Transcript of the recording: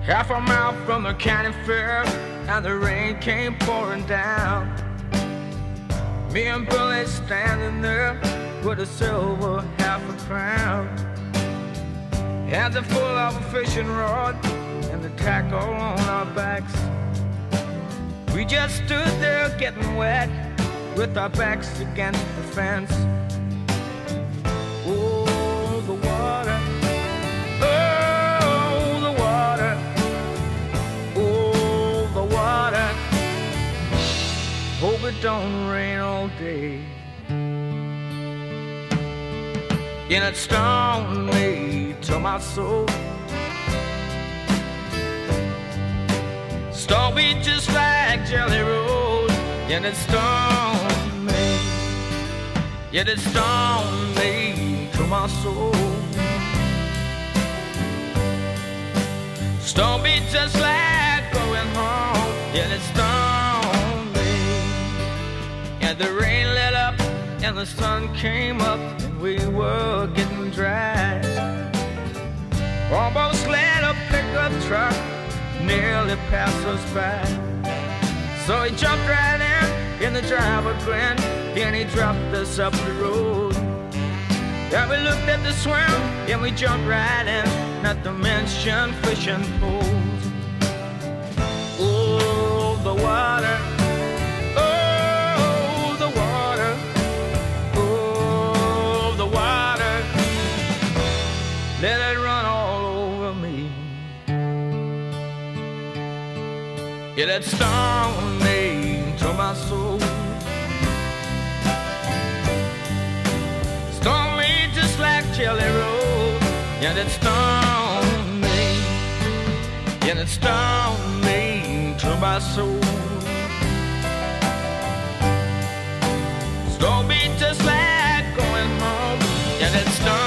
half a mile from the county fair, and the rain came pouring down. Me and Billy standing there with a silver half a crown, hands are full of a fishing rod and the tackle on our backs. We just stood there getting wet with our backs against the fence. Oh, the water, oh, the water, oh, the water. Hope it don't rain all day. And it stung me to my soul, stung me just like Jelly Roll. And it stung me, yet it stung me to my soul, stung me just like going home. Yet it stung me. And the rain let up and the sun came up, and we were getting dry. Almost let a pickup truck nearly pass us by. So he jumped right in the driver grinned, and he dropped us up the road. Yeah, we looked at the swim, and we jumped right in, not to mention fishing poles. Oh, the water, oh, the water, oh, the water. Let it run all over me. Yeah, it stung me to my soul, stung me just like Jelly Roll. And it stung me, and it stung me to my soul, stung me just like going home. And it stung